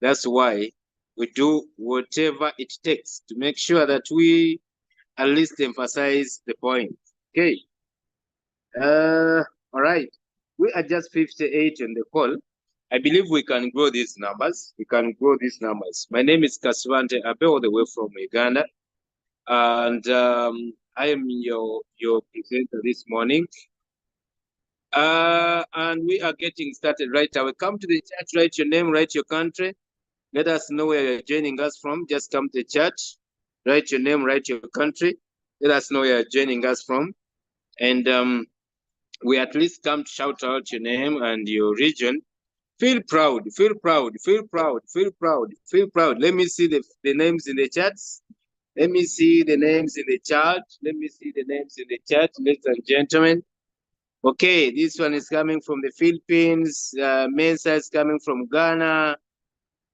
That's why we do whatever it takes to make sure that we at least emphasize the point. Okay. All right. We are just 58 on the call. I believe we can grow these numbers. We can grow these numbers. My name is Kaswante Abe, all the way from Uganda. And I am your presenter this morning. And we are getting started right away. Come to the chat, write your name, write your country. Let us know where you're joining us from. Just come to the chat, write your name, write your country. Let us know where you're joining us from. And we at least come to shout out your name and your region. Feel proud, feel proud, feel proud, feel proud, feel proud. Let me see the names in the chats. Let me see the names in the chat. Let me see the names in the chat, ladies and gentlemen. Okay, this one is coming from the Philippines. Mensa is coming from Ghana.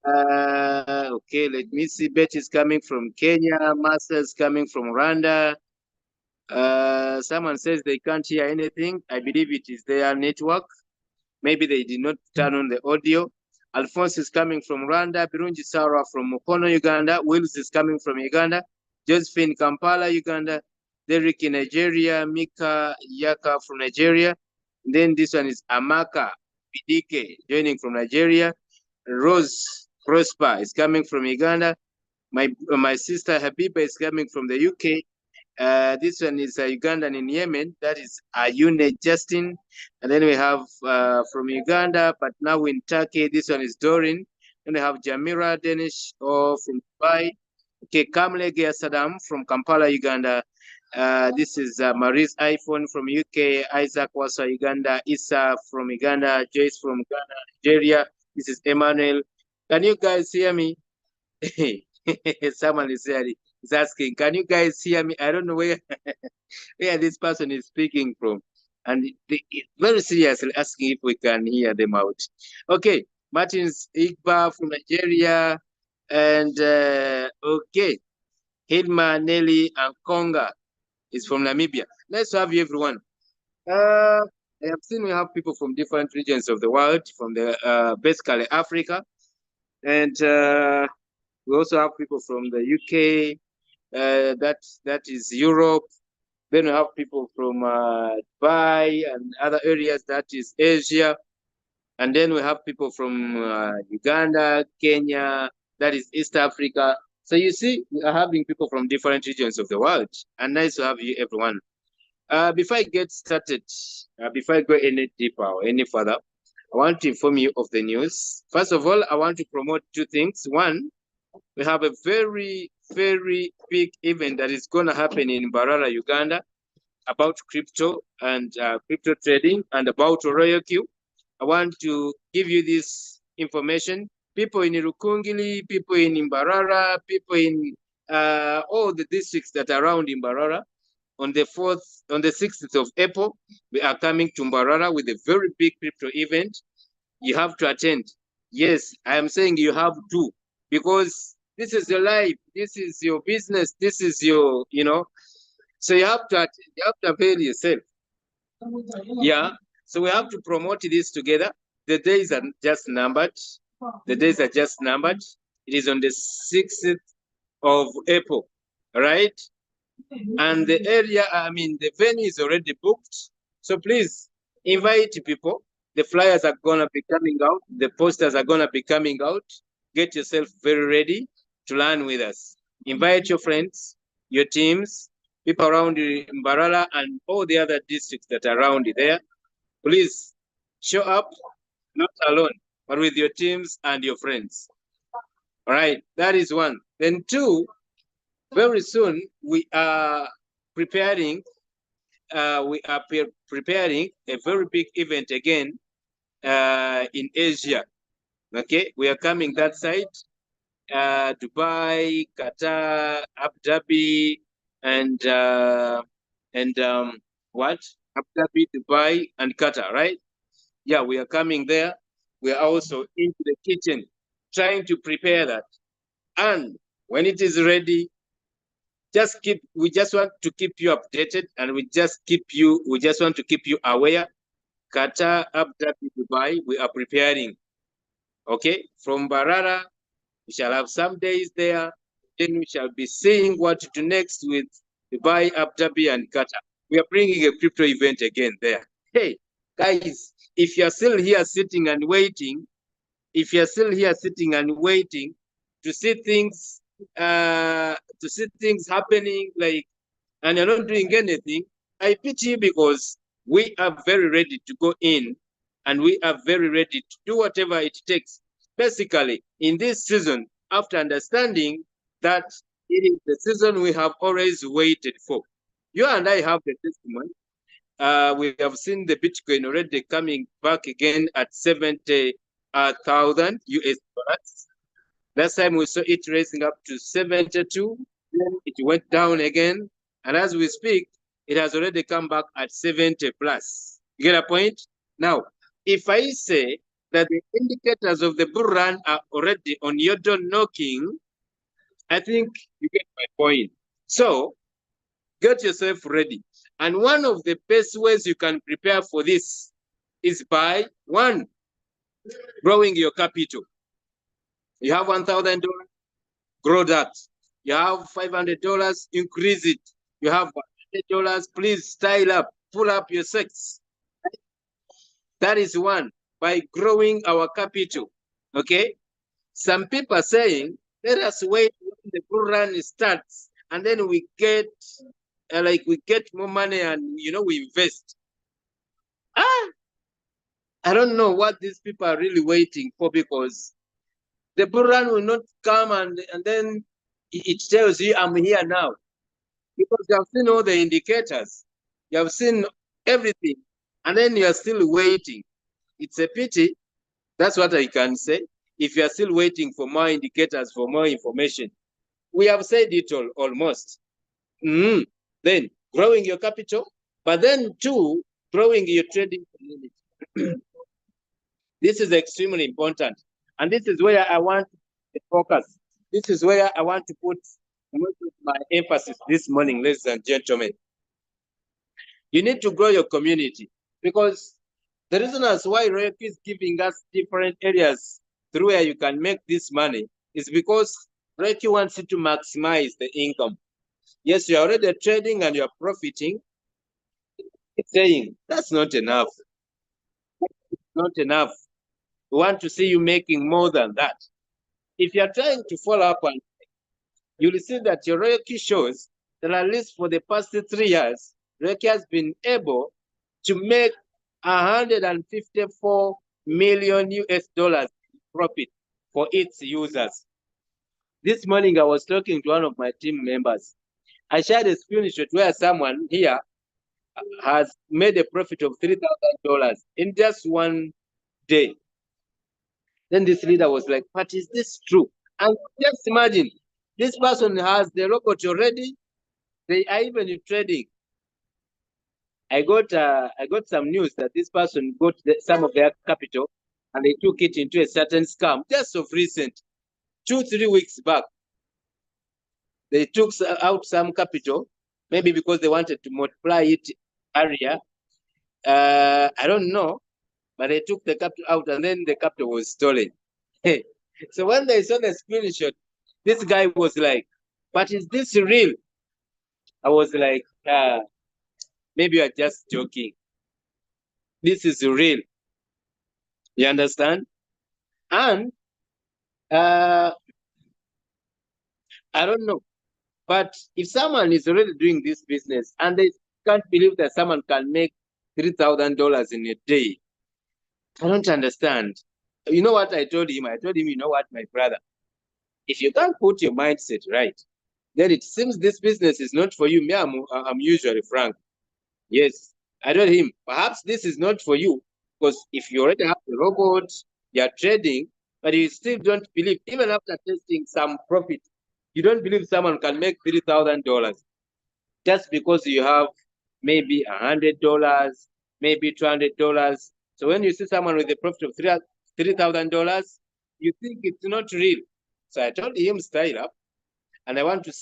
Okay, let me see. Betty is coming from Kenya. Master is coming from Rwanda. Someone says they can't hear anything. I believe it is their network. Maybe they did not turn on the audio. Alphonse is coming from Rwanda. Birungi Sarah from Mukono, Uganda. Wills is coming from Uganda. Josephine Kampala, Uganda. Derek in Nigeria. Mika Yaka from Nigeria. And then this one is Amaka Bidike joining from Nigeria. Rose Prosper is coming from Uganda. My sister Habiba is coming from the UK. This one is Ugandan in Yemen. That is Ayune Justin. And then we have from Uganda, but now in Turkey. This one is Dorin. Then we have Jamira Danish from Dubai. Okay, Kamlege Saddam from Kampala, Uganda. This is Marie's iPhone from UK. Isaac Wasa, Uganda. Issa from Uganda. Joyce from Ghana, Nigeria. This is Emmanuel. Can you guys hear me? Someone is asking, can you guys hear me? I don't know where where this person is speaking from, and very seriously asking if we can hear them out. Okay, Martins Igba from Nigeria, and okay, Hilma Nelly and Konga is from Namibia. Nice to have you, everyone. I have seen we have people from different regions of the world, from the basically Africa, and we also have people from the UK. That is Europe. Then we have people from Dubai and other areas, that is Asia. And then we have people from Uganda, Kenya, that is East Africa. So you see, we are having people from different regions of the world. And nice to have you, everyone. Before I get started, before I go any deeper or any further, I want to inform you of the news. First of all, I want to promote two things. One, we have a very, very big event that is going to happen in Mbarara, Uganda, about crypto and crypto trading and about Royalq. I want to give you this information. People in Rukungili, people in Mbarara, people in all the districts that are around Mbarara. On the 6th of April, we are coming to Mbarara with a very big crypto event. You have to attend. Yes, I am saying you have to, because this is your life, this is your business, this is your, so you have to avail yourself. Yeah, so we have to promote this together. The days are just numbered. The days are just numbered. It is on the 6th of April, right? And the area, the venue is already booked. So please invite people. The flyers are going to be coming out. The posters are going to be coming out. Get yourself very ready to learn with us. Invite your friends, your teams, people around Mbarara and all the other districts that are around there. Please show up, not alone, but with your teams and your friends. All right, that is one. Then two, very soon we are preparing preparing a very big event again in Asia. Okay, we are coming that side. Dubai, Qatar, Abu Dhabi, and what? Abu Dhabi, Dubai, and Qatar, right? Yeah, we are coming there. We are also into the kitchen, trying to prepare that. And when it is ready, we just want to keep you updated, and we just want to keep you aware. Qatar, Abu Dhabi, Dubai, we are preparing. Okay, from Barara We shall have some days there. Then we shall be seeing what to do next with Dubai, Abu Dhabi, and Qatar. We are bringing a crypto event again there. Hey, guys, if you're still here sitting and waiting, if you're still here sitting and waiting to see things, happening, like, and you're not doing anything, I pity you, because we are very ready to go in, and we are very ready to do whatever it takes. Basically, in this season, after understanding that it is the season we have always waited for. You and I have the testimony. We have seen the Bitcoin already coming back again at 70,000 US dollars. Last time we saw it raising up to 72, then it went down again. And as we speak, it has already come back at 70 plus. You get a point? Now, if I say that the indicators of the bull run are already on your door knocking, I think you get my point. So, get yourself ready. And one of the best ways you can prepare for this is by, one, growing your capital. You have $1,000, grow that. You have $500, increase it. You have $100, please style up, pull up your sets. That is one, by growing our capital. Okay? Some people are saying, let us wait when the bull run starts, and then we get we get more money and we invest. I don't know what these people are really waiting for, because the bull run will not come and then it tells you I'm here now, because you have seen all the indicators, you have seen everything, and then you are still waiting. It's a pity. That's what I can say. If you are still waiting for more indicators, for more information, we have said it all almost. Then growing your capital, but then two, growing your trading community. This is extremely important. And this is where I want to focus. This is where I want to put most of my emphasis this morning, ladies and gentlemen. You need to grow your community, because the reason as why Royalq is giving us different areas through where you can make this money is because Royalq wants you to maximize the income. Yes, you're already trading and you're profiting. It's saying that's not enough. Not enough. We want to see you making more than that. If you're trying to follow up on, you'll see that your Royalq shows that at least for the past 3 years, Royalq has been able to make 154 million US dollars profit for its users. This morning, I was talking to one of my team members. I shared a screenshot where someone here has made a profit of $3,000 in just one day. Then this leader was like, but is this true? And just imagine, this person has the robot already. They are even trading. I got some news that this person got some of their capital and they took it into a certain scam just of recent, 2-3 weeks back. They took out some capital, maybe because they wanted to multiply it area. I don't know, but they took the capital out and then the capital was stolen. So when they saw the screenshot, this guy was like, but is this real? I was like, maybe you're just joking. This is real. You understand? And I don't know. But if someone is already doing this business and they can't believe that someone can make $3,000 in a day, I don't understand. You know what I told him? I told him, you know what, my brother, if you can't put your mindset right, then it seems this business is not for you. Me, I'm usually frank. Yes, I told him, perhaps this is not for you, because if you already have the robot, you're trading, but you still don't believe, even after testing some profit, you don't believe someone can make $3,000 just because you have maybe $100, maybe $200. So when you see someone with a profit of $3,000, you think it's not real. So I told him, style up. And I want to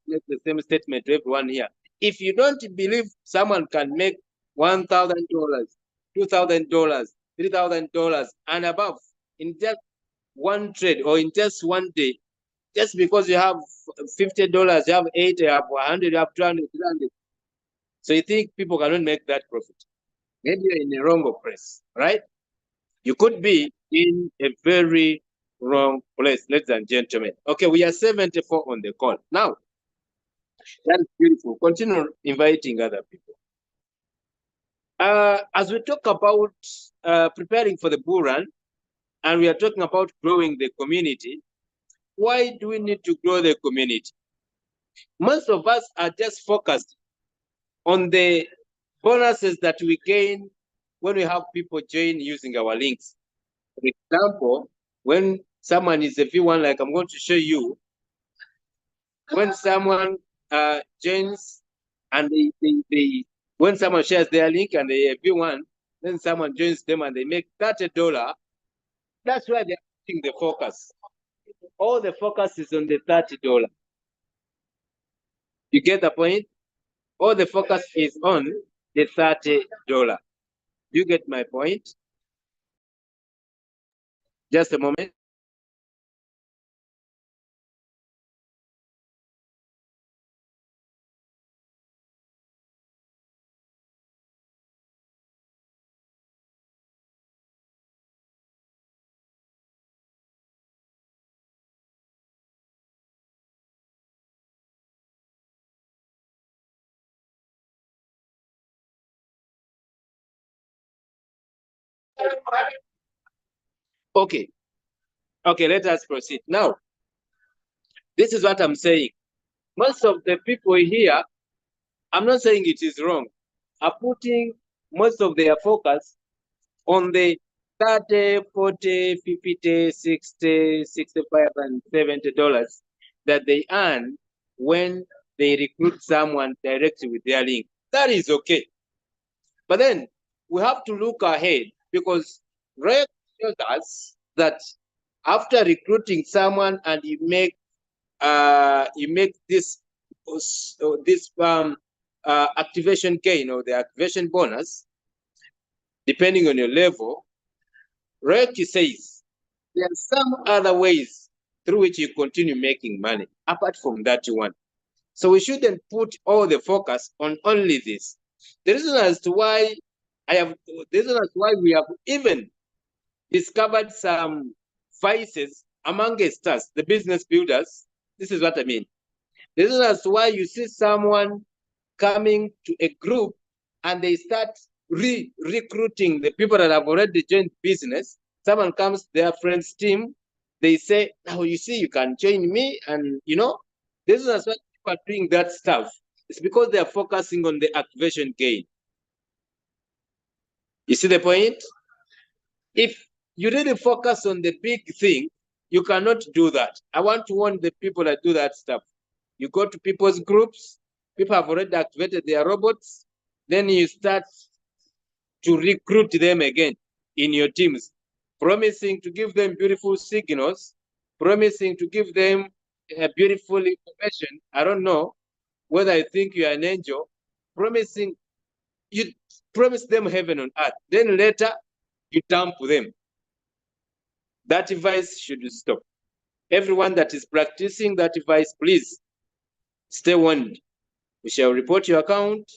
make the same statement to everyone here. If you don't believe someone can make $1,000, $2,000, $3,000 and above in just one trade or in just one day, just because you have $50, you have 80, you have 100, you have 200, 300. So you think people cannot make that profit? Maybe you're in the wrong place, right? You could be in a very wrong place, ladies and gentlemen. Okay, we are 74 on the call. Now, that's beautiful. Continue inviting other people. As we talk about preparing for the bull run, and we are talking about growing the community, why do we need to grow the community? Most of us are just focused on the bonuses that we gain when we have people join using our links. For example, when someone is a V1, like I'm going to show you, when someone joins and when someone shares their link and they V1, then someone joins them and they make $30. That's why they're putting the focus. All the focus is on the $30. You get the point? All the focus is on the $30. You get my point? Just a moment. Okay. Okay, let us proceed. Now, this is what I'm saying. Most of the people here, I'm not saying it is wrong, are putting most of their focus on the 30, 40, 50, 60, 65, and $70 that they earn when they recruit someone directly with their link. That is okay. But then we have to look ahead, because Royalq shows us that after recruiting someone and you make this activation gain or the activation bonus, depending on your level, Royalq says there are some other ways through which you continue making money apart from that one. So we shouldn't put all the focus on only this. The reason as to why we have even discovered some vices amongst us, the business builders. This is what I mean. The reason as to why you see someone coming to a group and they start recruiting the people that have already joined business. Someone comes to their friend's team, they say, "Now you see, you can join me," and this is why people are doing that stuff. It's because they are focusing on the activation gain. You see the point? If you really focus on the big thing, you cannot do that. I want to warn the people that do that stuff. You go to people's groups, people have already activated their robots, then you start to recruit them again in your teams, promising to give them beautiful signals, promising to give them beautiful information. I don't know whether I think you are an angel, you promise them heaven on earth. Then later, you dump them. That device should stop. Everyone that is practicing that device, please stay warned. We shall report your account.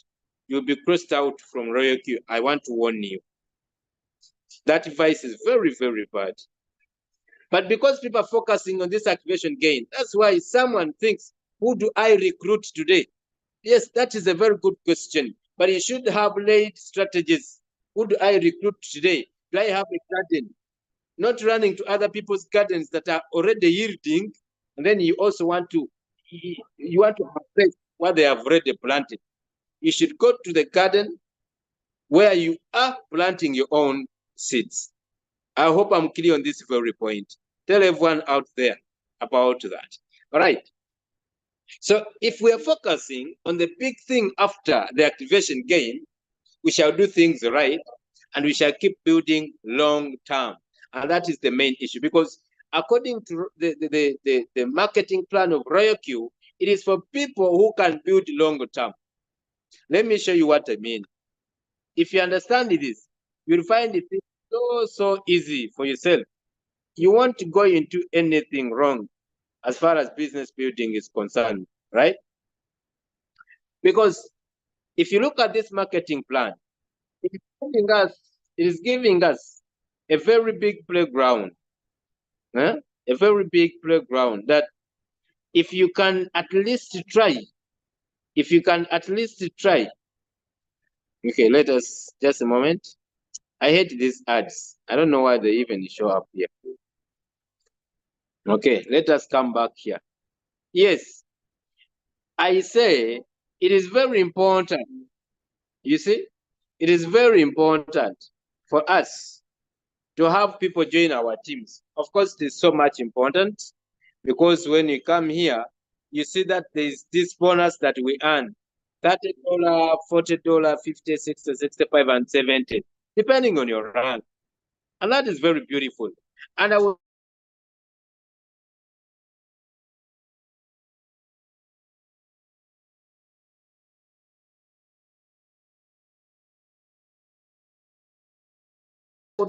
You'll be crossed out from Royalq. I want to warn you. That device is very, very bad. But because people are focusing on this activation gain, that's why someone thinks, who do I recruit today? Yes, that is a very good question. But you should have laid strategies. Who do I recruit today? Do I have a garden? Not running to other people's gardens that are already yielding, and then you also want to harvest what they have already planted. You should go to the garden where you are planting your own seeds. I hope I'm clear on this very point. Tell everyone out there about that. All right. So if we are focusing on the big thing after the activation gain, we shall do things right, and we shall keep building long term. And that is the main issue, because according to the marketing plan of Royalq, it is for people who can build long term. Let me show you what I mean. If you understand this, you'll find it so easy for yourself you won't go into anything wrong as far as business building is concerned, right? Because if you look at this marketing plan, it is giving us a very big playground, a very big playground that if you can at least try, okay, let us, just a moment. I hate these ads. I don't know why they even show up here. Okay, let us come back here. Yes, I say it is very important. You see, it is very important for us to have people join our teams. Of course, it is so much important because when you come here, you see that there is this bonus that we earn. $30, $40, 50, 60, 65, and 70, depending on your rank. And that is very beautiful. And I would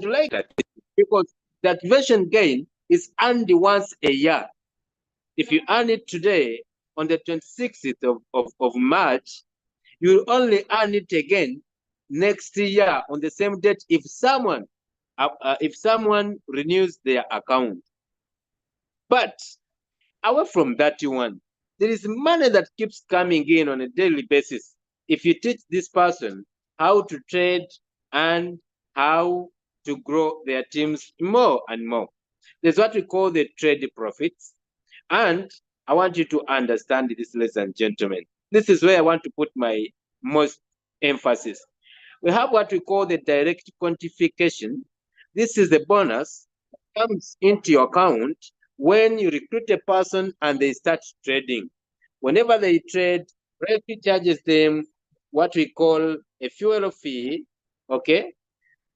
like that because the activation gain is earned once a year. If you earn it today on the 26th of March, you'll only earn it again next year on the same date if someone renews their account. But away from that one, there is money that keeps coming in on a daily basis. If you teach this person how to trade and how to grow their teams more and more, there's what we call the trade profits. And I want you to understand this, ladies and gentlemen. This is where I want to put my most emphasis. We have what we call the direct quantification. This is the bonus that comes into your account when you recruit a person and they start trading. Whenever they trade, Royalq charges them what we call a fuel fee, okay?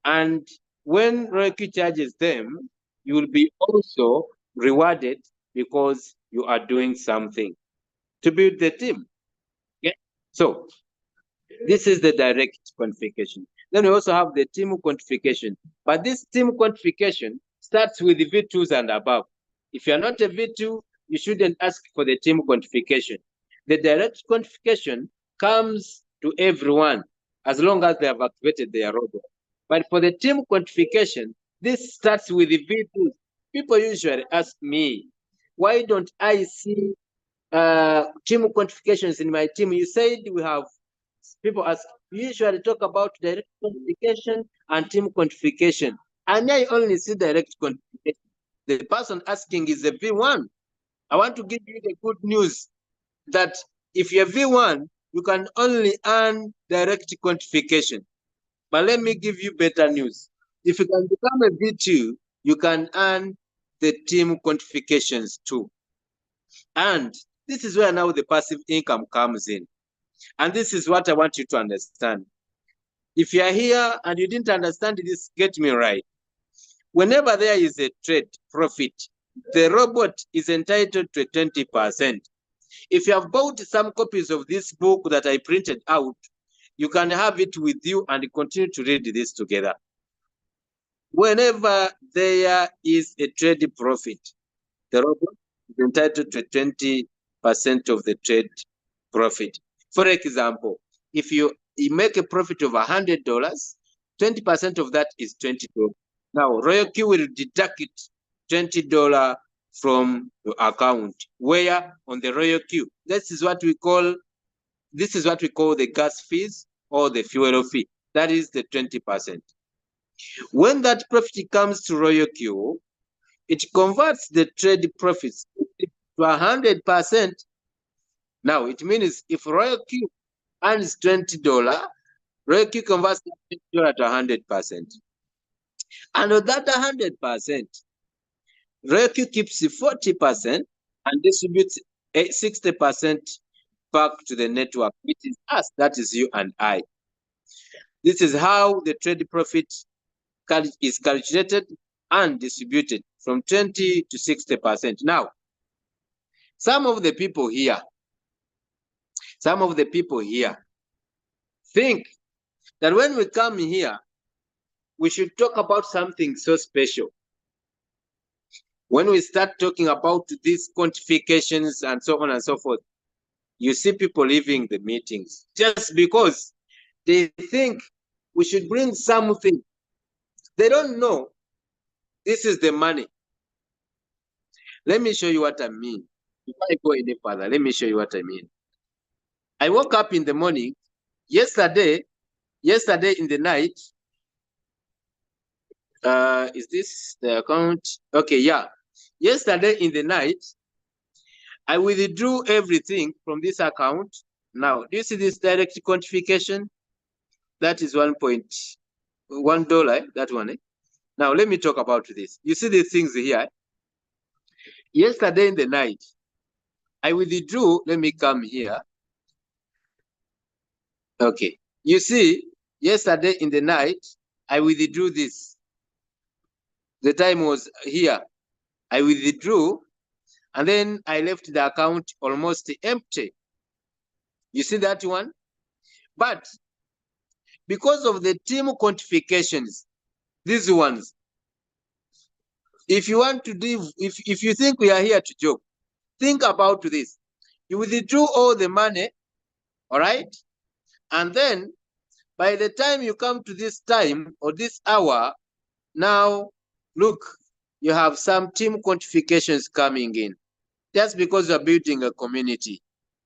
And when Royalq charges them, you will be also rewarded because you are doing something to build the team. Okay? So this is the direct quantification. Then we also have the team quantification. But this team quantification starts with the V2s and above. If you're not a V2, you shouldn't ask for the team quantification. The direct quantification comes to everyone as long as they have activated their robot. But for the team quantification, this starts with the V2s. People usually ask me, why don't I see team quantifications in my team? You said we have, people ask, we usually talk about direct quantification and team quantification. And I only see direct quantification. The person asking is a V1. I want to give you the good news that if you're V1, you can only earn direct quantification. But let me give you better news. If you can become a V2, you can earn the team quantifications too. And this is where now the passive income comes in. And this is what I want you to understand. If you are here and you didn't understand this, get me right. Whenever there is a trade profit, the robot is entitled to 20%. If you have bought some copies of this book that I printed out, you can have it with you and continue to read this together. Whenever there is a trade profit, the robot is entitled to 20% of the trade profit. For example, if you make a profit of $100, 20% of that is $20. Now, Royalq will deduct $20 from your account. Where? On the Royalq. This is what we call the gas fees or the fuel fee. That is the 20%. When that profit comes to Royalq, it converts the trade profits to 100%. Now, it means if Royalq earns $20, Royalq converts $20 to 100%. And of that 100%, Royalq keeps 40% and distributes 60% back to the network, which is us, that is you and I. This is how the trade profit is calculated and distributed from 20 to 60%. Now, some of the people here think that when we come here, we should talk about something so special. When we start talking about these quantifications and so on and so forth, you see people leaving the meetings just because they think we should bring something. They don't know this is the money. Let me show you what I mean. Before I go any further, let me show you what I mean. I woke up in the morning. Yesterday in the night, is this the account? Okay, yeah. Yesterday in the night, I withdrew everything from this account. Now, do you see this direct quantification? That is $1.1, that one. Now, let me talk about this. You see these things here? Yesterday in the night, I withdrew. Let me come here. Okay. You see, yesterday in the night, I withdrew this. The time was here. I withdrew, and then I left the account almost empty. You see that one? But because of the team quantifications, these ones, if you want to do, if you think we are here to joke, think about this. You withdrew all the money, all right? And then by the time you come to this time or this hour, now look, you have some team quantifications coming in. That's because you're building a community.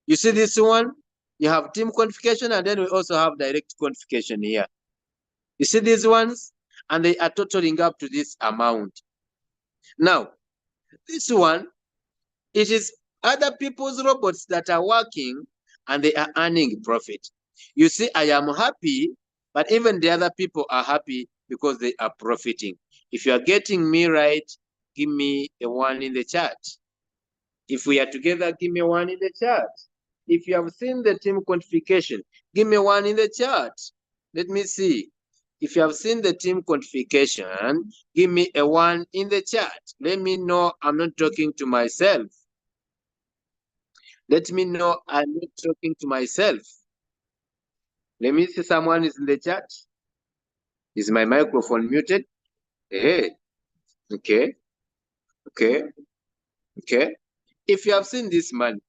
You see this one? You have team quantification, and then we also have direct quantification here. You see these ones? And they are totaling up to this amount. Now, this one, it is other people's robots that are working and they are earning profit. You see, I am happy, but even the other people are happy because they are profiting. If you are getting me right, give me a 1 in the chat. If we are together, give me 1 in the chat. If you have seen the team quantification, give me 1 in the chat. Let me see. If you have seen the team quantification, give me a 1 in the chat. Let me know I'm not talking to myself. Let me know I'm not talking to myself. Let me see someone is in the chat. Is my microphone muted? Hey, okay, okay, okay. If you have seen this man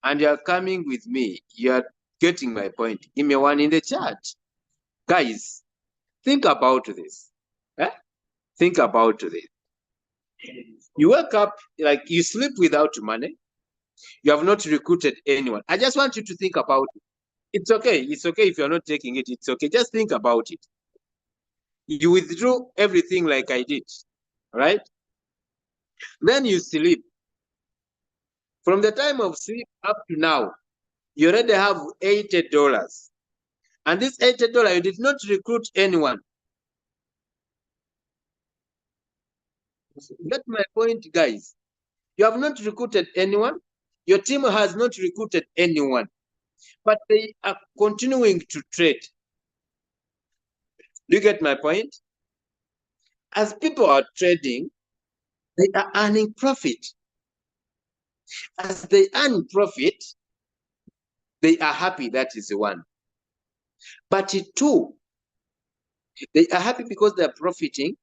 and you are coming with me, you are getting my point. Give me 1 in the chat. Guys, think about this. Eh? Think about this. You wake up, like you sleep without money. You have not recruited anyone. I just want you to think about it. It's okay. It's okay if you're not taking it. It's okay. Just think about it. You withdrew everything like I did, right? Then you sleep. From the time of sleep up to now, you already have $80. And this $80, you did not recruit anyone. Get my point, guys. You have not recruited anyone. Your team has not recruited anyone. But they are continuing to trade. Do you get my point? As people are trading, they are earning profit. As they earn profit, they are happy. That is one. But two, they are happy because they are profiting.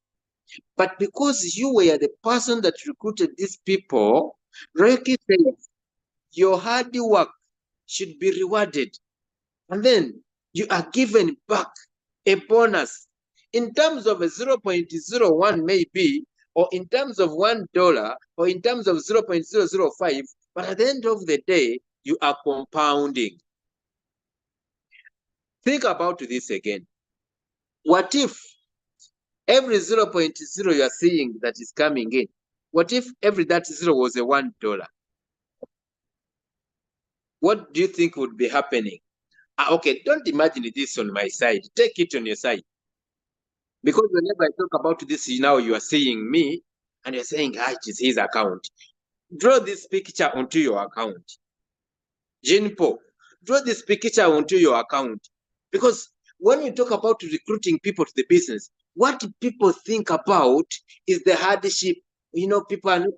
But because you were the person that recruited these people, Royalq says your hard work should be rewarded. And then you are given back a bonus in terms of a 0.01 maybe, or in terms of $1, or in terms of 0.005, but at the end of the day, you are compounding. Think about this again. What if every 0.0 you are seeing that is coming in, what if every that zero was a $1? What do you think would be happening? Okay, don't imagine this on my side. Take it on your side. Because whenever I talk about this, now you are seeing me and you're saying, it is his account. Draw this picture onto your account. Jean Paul, draw this picture onto your account. Because when you talk about recruiting people to the business, what people think about is the hardship. You know, people are not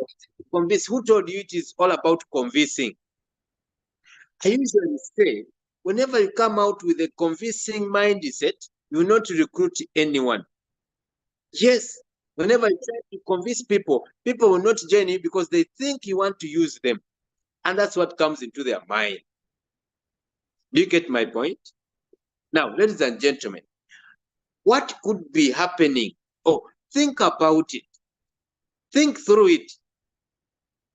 convinced. Who told you it is all about convincing? I usually say, whenever you come out with a convincing mindset, you will not recruit anyone. Yes, Whenever you try to convince people, people will not join you because they think you want to use them. And that's what comes into their mind. Do you get my point? Now, ladies and gentlemen, what could be happening? Oh, think about it. Think through it.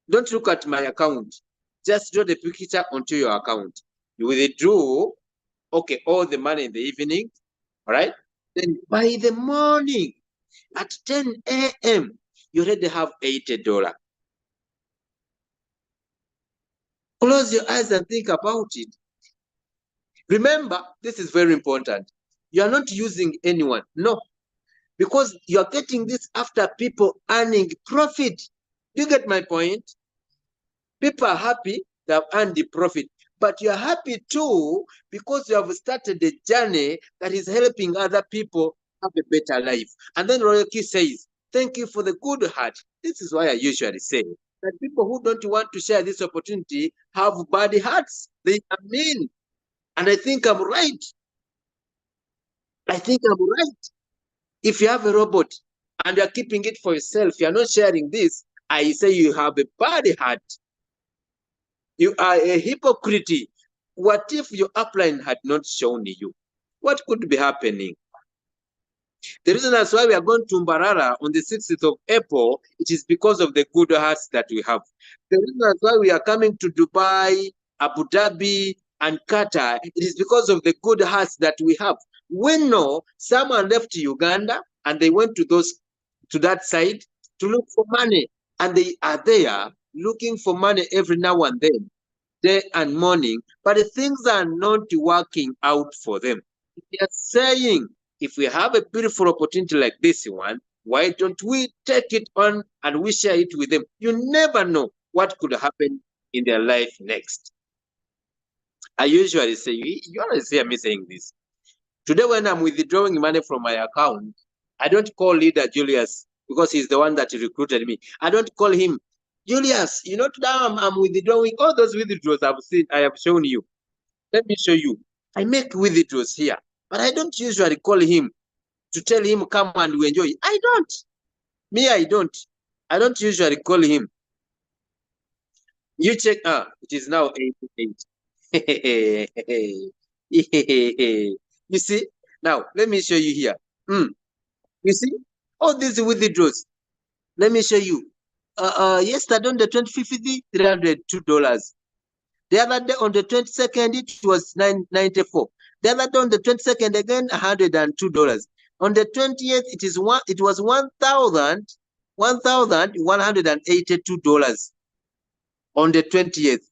Don't look at my account. Just draw the picture onto your account. You withdraw, okay, all the money in the evening, all right? Then by the morning, at 10 a.m., you already have $80. Close your eyes and think about it. Remember, this is very important. You are not using anyone. No, because you are getting this after people earning profit. Do you get my point? People are happy they have earned the profit, but you are happy too because you have started a journey that is helping other people have a better life. And then Royalq says, thank you for the good heart. This is why I usually say that people who don't want to share this opportunity have bad hearts. They are mean. And I think I'm right. I think I'm right. If you have a robot and you're keeping it for yourself, you're not sharing this, I say you have a bad heart. You are a hypocrite. What if your upline had not shown you? What could be happening? The reason that's why we are going to Mbarara on the 6th of April, it is because of the good hearts that we have. The reason that's why we are coming to Dubai, Abu Dhabi, and Qatar, it is because of the good hearts that we have. We know someone left Uganda and they went to that side to look for money, and they are there looking for money every now and then, day and morning, but things are not working out for them. They are saying, if we have a beautiful opportunity like this one, why don't we take it on and we share it with them? You never know what could happen in their life next. I usually say, you always hear me saying this. Today, when I'm withdrawing money from my account, I don't call leader Julius because he's the one that recruited me. I don't call him, Julius, today I'm withdrawing all those withdrawals I have shown you. Let me show you. I make withdrawals here, but I don't usually call him to tell him come and we enjoy. I don't. Me, I don't. I don't usually call him. You check. It is now 8:08. You see? Now let me show you here. You see? All these withdrawals. Let me show you. Yesterday on the 25th, $302. The other day on the 22nd, it was $994. The other day on the 22nd again, $102. On the 20th, it was $1,182 on the 20th.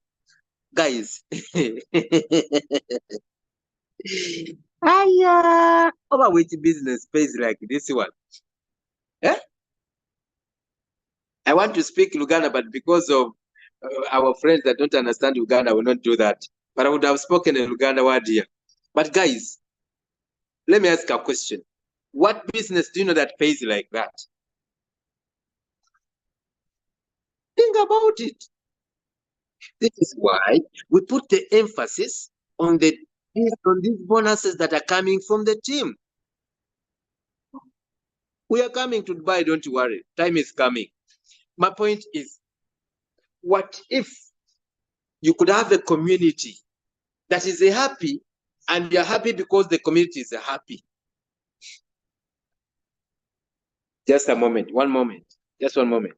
Guys. Overweight business pays like this one. Eh? I want to speak Luganda, but because of our friends that don't understand Uganda, I will not do that. But I would have spoken a Luganda word here. But guys, let me ask a question. What business do you know that pays like that? Think about it. This is why we put the emphasis on these bonuses that are coming from the team. We are coming to Dubai, don't worry. Time is coming. My point is, what if you could have a community that is happy and you're happy because the community is happy? Just a moment, one moment, just one moment.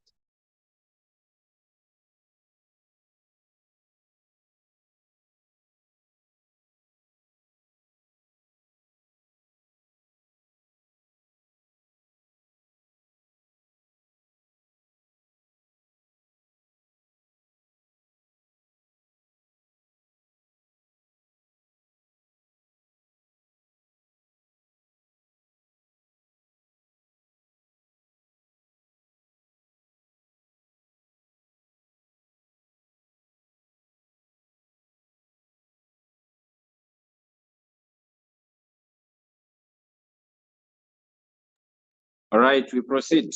All right, we proceed.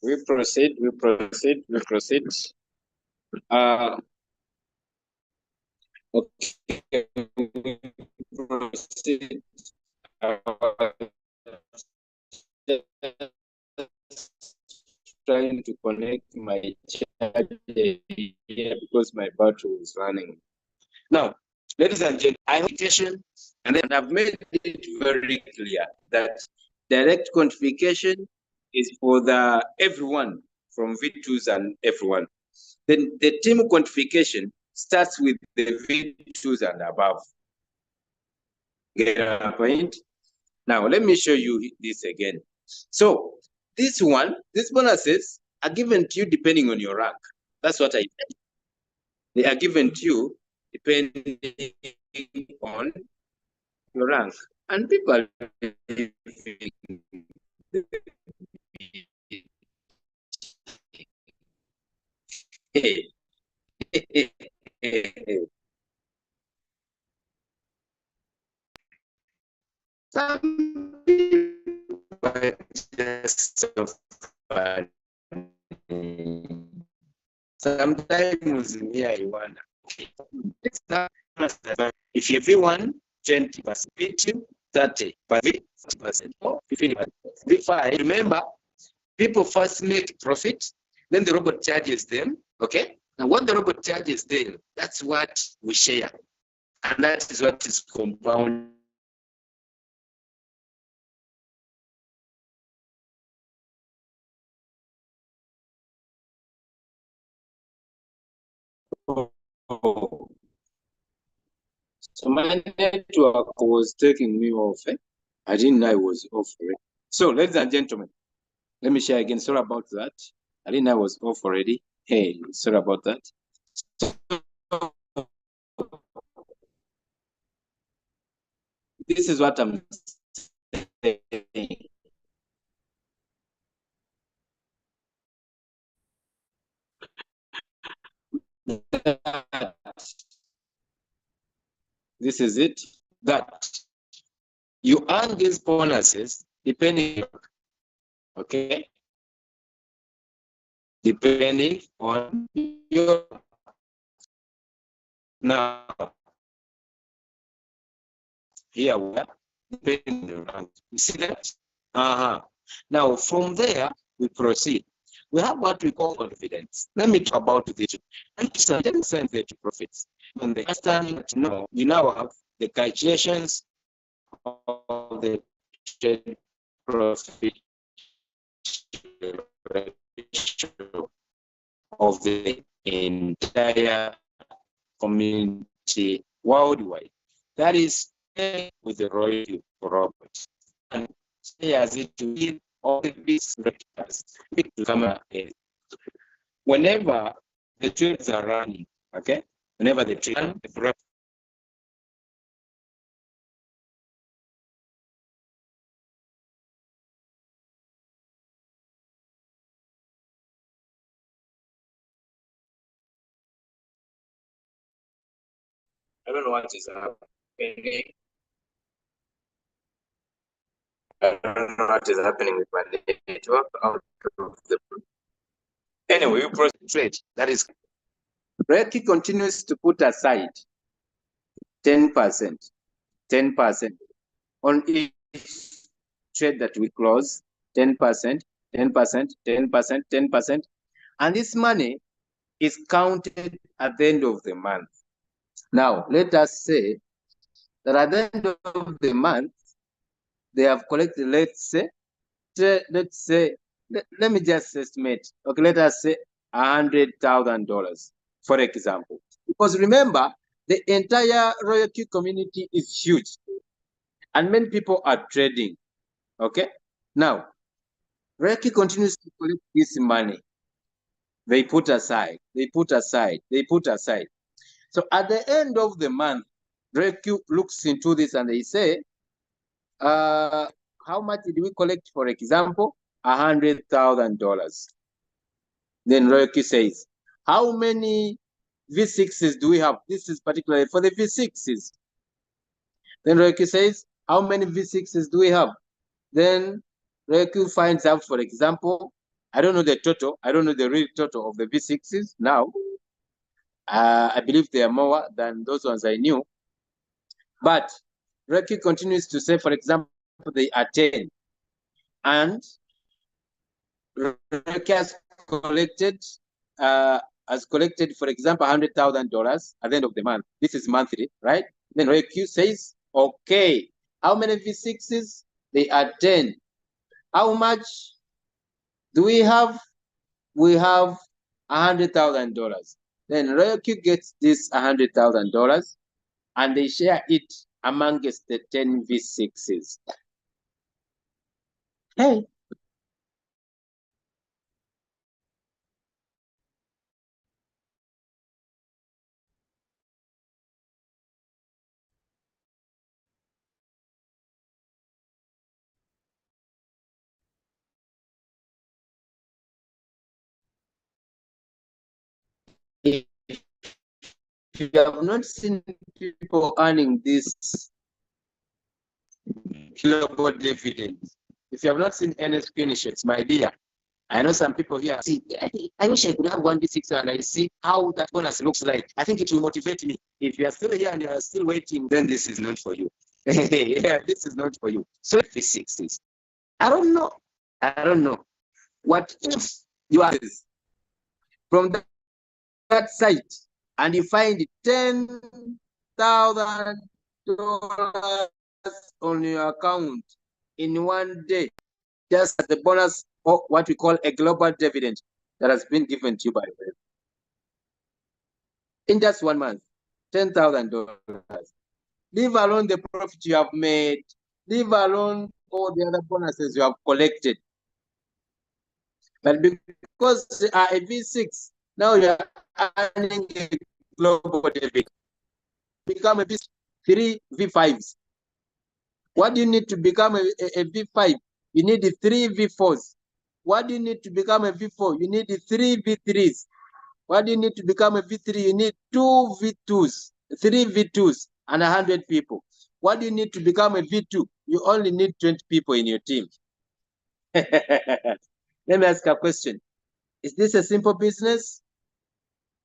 We proceed. We proceed. We proceed. Okay. We proceed. Uh, trying to connect my charger here because my battery was running. Now, ladies and gentlemen, I have education, and then I've made it very clear that direct quantification is for the everyone from V2s and everyone. Then the team quantification starts with the V2s and above. Get a point? Now, let me show you this again. So, these bonuses are given to you depending on your rank. That's what I said. They are given to you depending on your rank. And people some people just so funny. Sometimes me, I wonder. If everyone 20%, 50, 30, 50%, or 50%. Remember, people first make profit, then the robot charges them. Okay? Now, what the robot charges them, that's what we share. And that is what is compound. So my network was taking me off. I didn't know I was off already. So, ladies and gentlemen, let me share again. Sorry about that. I didn't know I was off already. Hey, sorry about that. This is what I'm saying. This is it. That you earn these bonuses depending, okay, depending on your. Now, here we are, depending on the rank. You see that? Now, from there, we proceed. We have what we call confidence. Let me talk about this. And it's a 10% profits. On the understanding that you now have the calculations of the trade profit ratio of the entire community worldwide. That is with the Royalq robot. And as it will all these rectors to come ahead. Whenever the trades are running, okay? Whenever the trade the I don't know what is happening. I don't know what is happening with my network out of the. Anyway, you proceed. That is. Royalq continues to put aside 10%, 10% on each trade that we close, 10%, 10%, 10%, 10%. And this money is counted at the end of the month. Now, let us say that at the end of the month, they have collected, let's say, let me just estimate. Okay, let us say $100,000, for example. Because remember, the entire Royalq community is huge, and many people are trading. Okay, now Royalq continues to collect this money. They put aside, they put aside, they put aside. So at the end of the month, Royalq looks into this and they say, how much did we collect, for example? $100,000. Then Royalq says, how many V6s do we have? This is particularly for the V6s. Then Royalq says, how many V6s do we have? Then Royalq finds out, for example, I don't know the total. I don't know the real total of the V6s now. I believe they are more than those ones I knew. But Royalq continues to say, for example, they are 10. And Royalq has collected, for example, $100,000 at the end of the month. This is monthly, right? Then Royalq says, okay, how many V6s? They are 10. How much do we have? We have $100,000. Then Royalq gets this $100,000 and they share it amongst the 10 V6s. Hey. If you have not seen people earning this global dividends, if you have not seen any screenshots, my dear, I know some people here see, I wish I could have 1 V6 and I see how that bonus looks like. I think it will motivate me. If you are still here and you are still waiting, then this is not for you. Yeah, this is not for you. So V6s. I don't know. I don't know. What if you are from that site and you find $10,000 on your account in one day, just as the bonus or what we call a global dividend that has been given to you by the way. In just 1 month, $10,000. Leave alone the profit you have made, leave alone all the other bonuses you have collected. But because they are a V6, now you are earning a global dividend. Become a V6, 3 V5s. What do you need to become a V5? You need 3 V4s. What do you need to become a V4? You need 3 V3s. What do you need to become a V3? You need 2 V2s, 3 V2s, and 100 people. What do you need to become a V2? You only need 20 people in your team. Let me ask a question. Is this a simple business?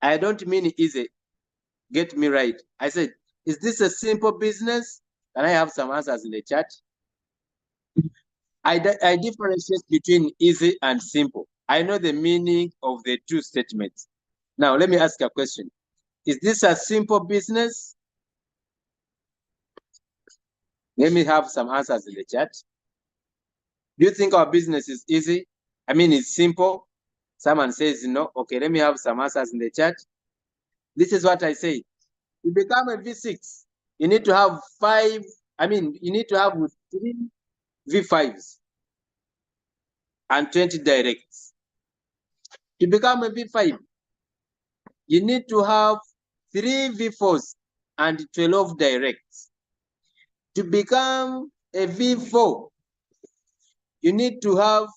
I don't mean easy. Get me right. I said, is this a simple business? Can I have some answers in the chat? I differentiate between easy and simple. I know the meaning of the two statements. Now, let me ask a question. Is this a simple business? Let me have some answers in the chat. Do you think our business is easy? I mean, it's simple. Someone says no. Okay, let me have some answers in the chat. This is what I say. To become a V6, you need to have you need to have 3 V5s and 20 directs. To become a V5, you need to have 3 V4s and 12 directs. To become a V4, you need to have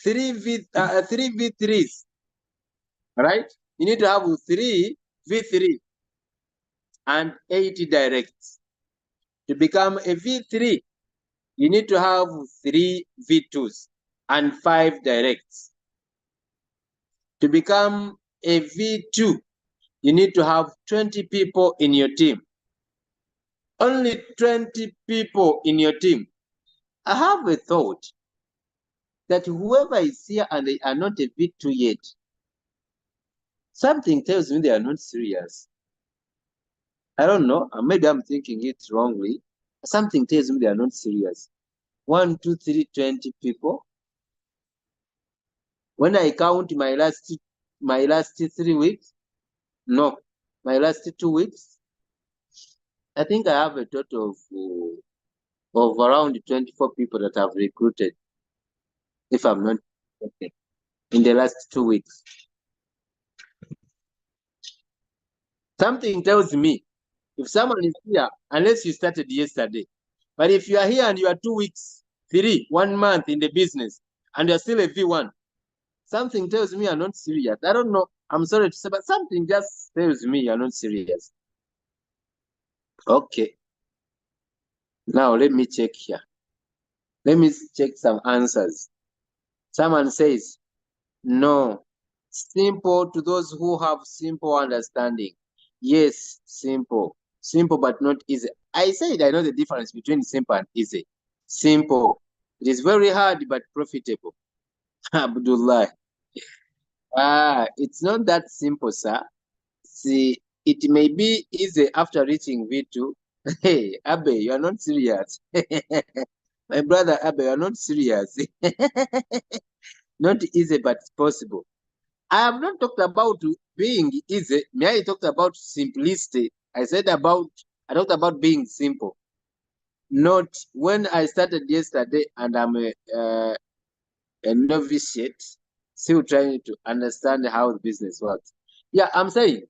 3 V3s, right? You need to have 3 V3 and 80 directs. To become a V3, you need to have 3 V2s and 5 directs. To become a V2, you need to have 20 people in your team. Only 20 people in your team. I have a thought that whoever is here and they are not a V2 yet, something tells me they are not serious. I don't know. Maybe I'm thinking it wrongly. Something tells me they are not serious. 1, 2, 3, 20 people. When I count my last 3 weeks, no, my last 2 weeks, I think I have a total of around 24 people that I've recruited, if I'm not mistaken, in the last 2 weeks. Something tells me if someone is here, unless you started yesterday, but if you are here and you are 2 weeks, 1 month in the business, and you're still a V1, something tells me you're not serious. I don't know. I'm sorry to say, but something just tells me you're not serious. Okay. Now let me check here. Let me check some answers. Someone says, no. Simple to those who have simple understanding. Yes, simple. Simple but not easy. I said I know the difference between simple and easy. Simple. It is very hard but profitable. Abdullah. It's not that simple, sir. See, it may be easy after reaching V2. Hey, Abe, you are not serious. My brother Abe, you are not serious. Not easy, but it's possible. I have not talked about being easy. Me, I talked about simplicity. I talked about being simple. Not when I started yesterday and I'm a novitiate, still trying to understand how the business works. Yeah, I'm saying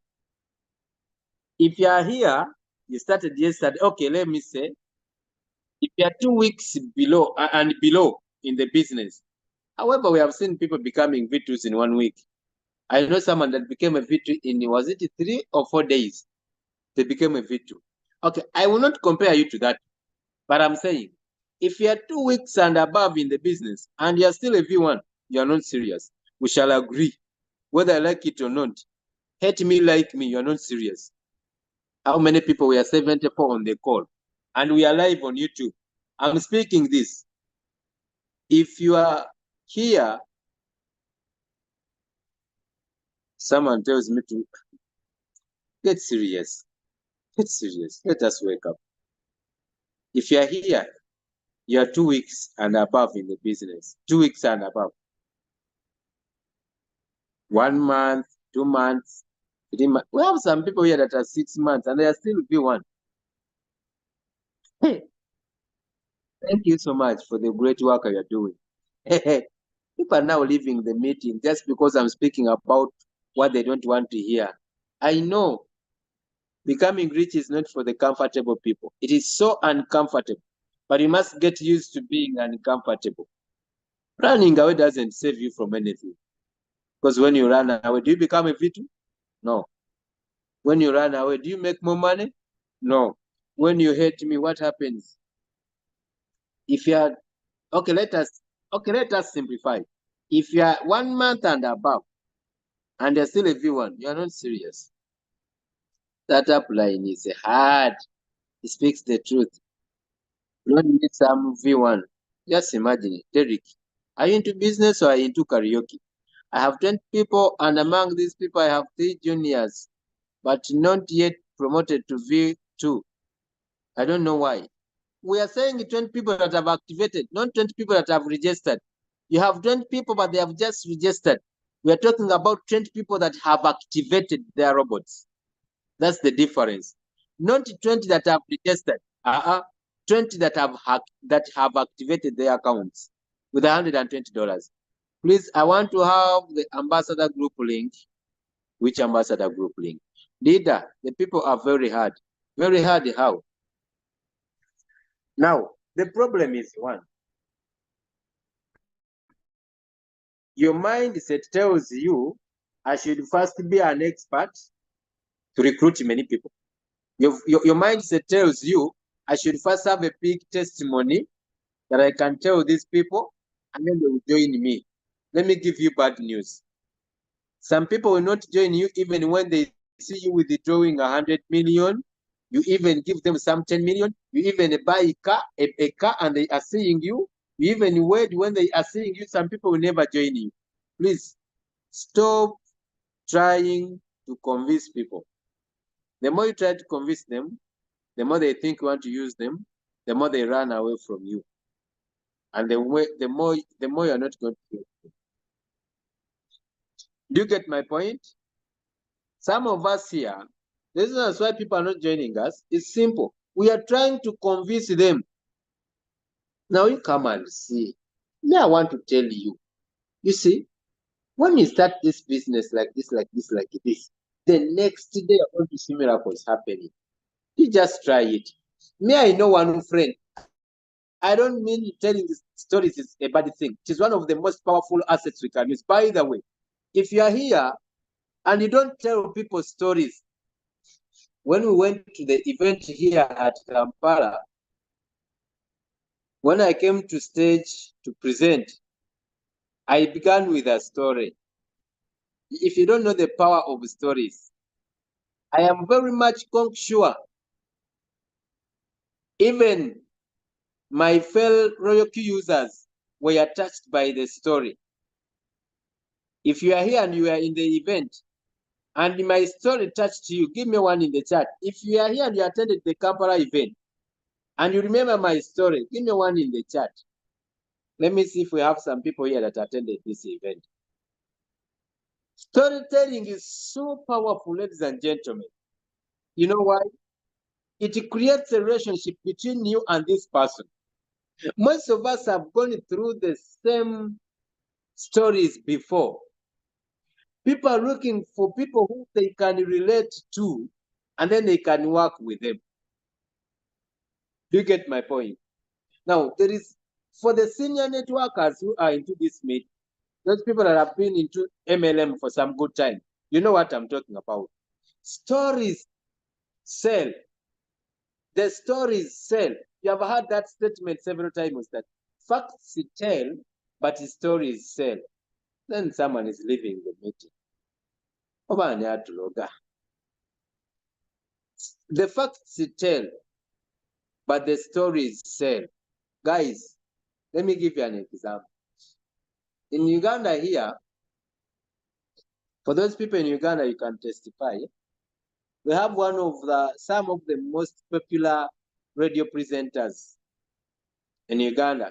if you are here, you started yesterday. Okay, let me say if you are 2 weeks below and below in the business. However, we have seen people becoming V2s in 1 week. I know someone that became a V2 in, was it 3 or 4 days? They became a V2. Okay, I will not compare you to that, but I'm saying if you are 2 weeks and above in the business and you are still a V1, you are not serious. We shall agree, whether I like it or not. Hate me, like me, you are not serious. How many people? We are 74 on the call, and we are live on YouTube. I'm speaking this. If you are here, someone tells me to get serious. Get serious. Let us wake up. If you are here, you are 2 weeks and above in the business. 2 weeks and above. 1 month, 2 months, 3 months. We have some people here that are 6 months and they are still V1. Hey, thank you so much for the great work you're doing. People are now leaving the meeting just because I'm speaking about what they don't want to hear. I know becoming rich is not for the comfortable people. It is so uncomfortable, but you must get used to being uncomfortable. Running away doesn't save you from anything. Because when you run away, do you become a victim? No. When you run away, do you make more money? No. When you hate me, what happens? If you are let us simplify. If you are 1 month and above and you're still a V1, you are not serious. Startup line is hard. It speaks the truth. You don't need some V1. Just imagine it. Derek, are you into business or are you into karaoke? I have 20 people, and among these people, I have 3 juniors, but not yet promoted to V2. I don't know why. We are saying 20 people that have activated, not 20 people that have registered. You have 20 people, but they have just registered. We are talking about 20 people that have activated their robots. That's the difference. Not 20 that have registered. 20 that have activated their accounts with $120. Please, I want to have the ambassador group link. Which ambassador group link? Leader, the people are very hard. Very hard how? Now, the problem is one. Your mindset tells you I should first be an expert to recruit many people. Your mindset tells you I should first have a big testimony that I can tell these people, and then they will join me. Let me give you bad news. Some people will not join you even when they see you withdrawing 100 million. You even give them some 10 million. You even buy a car, and they are seeing you. You even wait when they are seeing you. Some people will never join you. Please stop trying to convince people. The more you try to convince them, the more they think you want to use them, the more they run away from you. And the more you're not going to do. Do you get my point? Some of us here, this is why people are not joining us. It's simple. We are trying to convince them. Now you come and see. Me, I want to tell you. You see, when you start this business like this, the next day you're going to see miracles happening. You just try it. Me, I know one friend. I don't mean telling stories is a bad thing. It is one of the most powerful assets we can use. By the way, if you are here and you don't tell people stories, when we went to the event here at Kampala, when I came to stage to present, I began with a story. If you don't know the power of stories, I am very much sure even my fellow Royalq users were touched by the story. If you are here and you are in the event, and my story touched you, give me one in the chat. If you are here and you attended the Kampala event, and you remember my story, give me one in the chat. Let me see if we have some people here that attended this event. Storytelling is so powerful, ladies and gentlemen. You know why? It creates a relationship between you and this person. Most of us have gone through the same stories before. People are looking for people who they can relate to, and then they can work with them. Do you get my point? Now, there is, for the senior networkers who are into this meet, those people that have been into MLM for some good time, you know what I'm talking about. Stories sell. The stories sell. You have heard that statement several times, that facts tell, but stories sell. Then someone is leaving the meeting. The facts tell, but the stories sell. Guys, let me give you an example. In Uganda here, for those people in Uganda, you can testify. We have some of the most popular radio presenters in Uganda.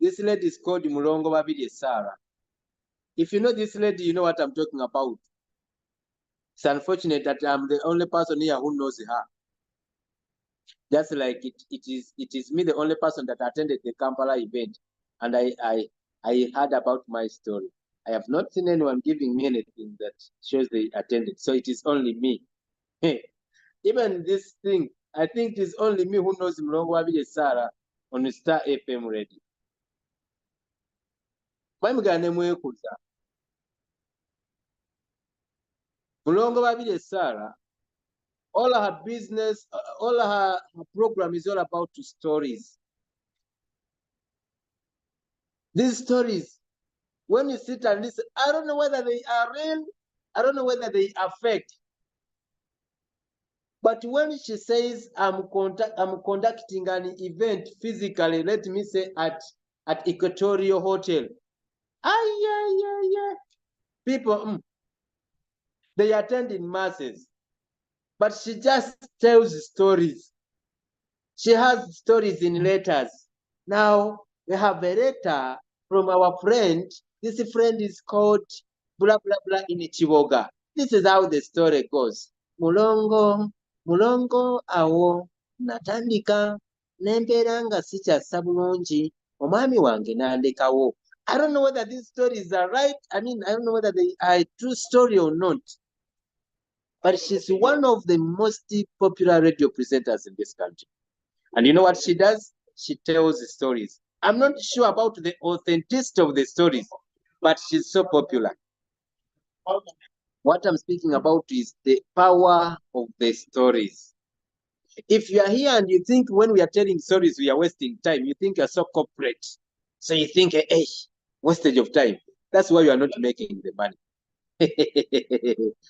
This lady is called Mulongo Babirye Sarah. If you know this lady, you know what I'm talking about. It's unfortunate that I'm the only person here who knows her. Just like it is me, the only person that attended the Kampala event, and I heard about my story. I have not seen anyone giving me anything that shows they attended, so it is only me. Even this thing, I think it is only me who knows Mulongo Babirye Sarah on Star FM radio. Mulongo Babirye Sarah, all her business, all her program is all about stories. These stories, when you sit and listen, I don't know whether they are real, I don't know whether they are fake. But when she says, I'm conducting an event physically, let me say at Equatorial Hotel, people, they attend in masses, but she just tells stories. She has stories in letters. Now, we have a letter from our friend. This friend is called blah, blah, blah in Chiboga. This is how the story goes. Mulongo awo, natandika, nembera nga sikyassa bulungi, omwami wange nandekawo. I don't know whether these stories are right. I don't know whether they are a true story or not. But she's one of the most popular radio presenters in this country. And you know what she does? She tells stories. I'm not sure about the authenticity of the stories, but she's so popular. What I'm speaking about is the power of the stories. If you are here and you think when we are telling stories, we are wasting time, you think you're so corporate. So you think, hey, wastage of time. That's why you are not making the money.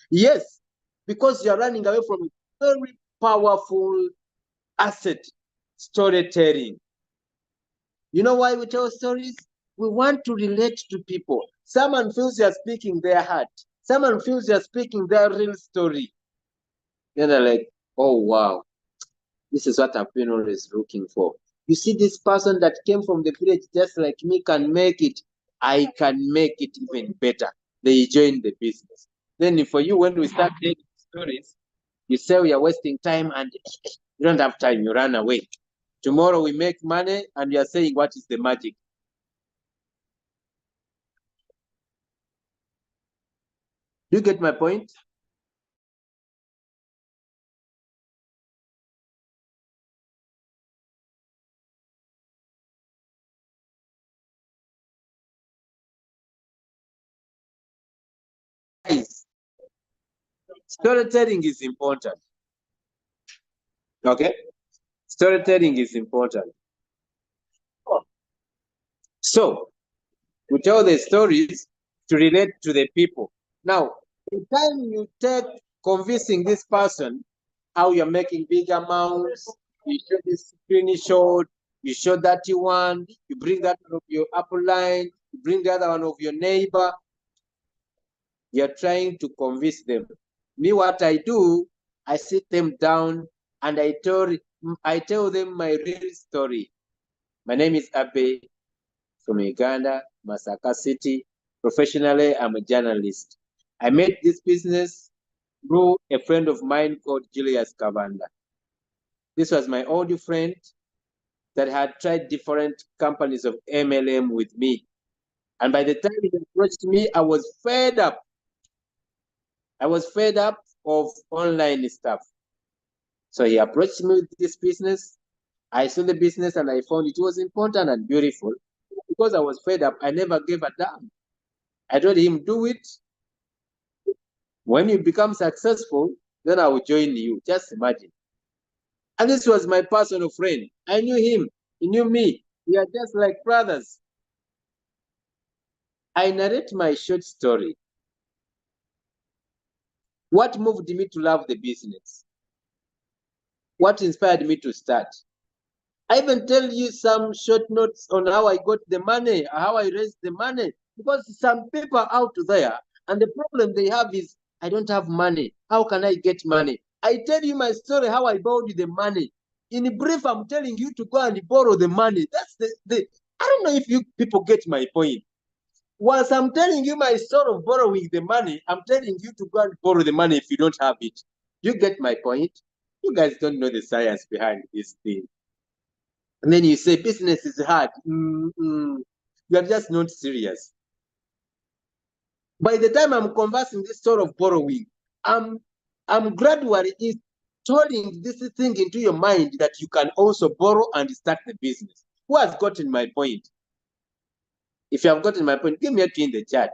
Yes, because you're running away from a very powerful asset, storytelling. You know why we tell stories? We want to relate to people. Someone feels you're speaking their heart. Someone feels you're speaking their real story. Then they're like, oh, wow, this is what I've been always looking for. You see, this person that came from the village just like me can make it. I can make it even better. They join the business. Then for you, when we start telling stories, you say we are wasting time and you don't have time, you run away. Tomorrow we make money and you are saying, what is the magic? Do you get my point? Guys, storytelling is important. Okay? Storytelling is important. So, we tell the stories to relate to the people. Now, the time you take convincing this person how you're making big amounts, you show this screenshot, you show that one, you bring that one of your upline, you bring the other one of your neighbor. You're trying to convince them. Me, what I do, I sit them down and I tell them my real story. My name is Abe from Uganda, Masaka City. Professionally, I'm a journalist. I made this business through a friend of mine called Julius Kavanda. This was my old friend that had tried different companies of MLM with me. And by the time he approached me, I was fed up. I was fed up of online stuff. So he approached me with this business. I saw the business and I found it was important and beautiful. Because I was fed up, I never gave a damn. I told him, do it. When you become successful, then I will join you. Just imagine. And this was my personal friend. I knew him. He knew me. We are just like brothers. I narrate my short story. What moved me to love the business? What inspired me to start? I even tell you some short notes on how I got the money, how I raised the money. Because some people out there, and the problem they have is, I don't have money. How can I get money? I tell you my story, how I borrowed the money. In brief, I'm telling you to go and borrow the money. That's the I don't know if you people get my point. Once I'm telling you my story of borrowing the money, I'm telling you to go and borrow the money if you don't have it. You get my point? You guys don't know the science behind this thing. And then you say business is hard. You are just not serious. By the time I'm conversing this sort of borrowing, I'm gradually installing this thing into your mind that you can also borrow and start the business. Who has gotten my point? If you have gotten my point, give me a key in the chat.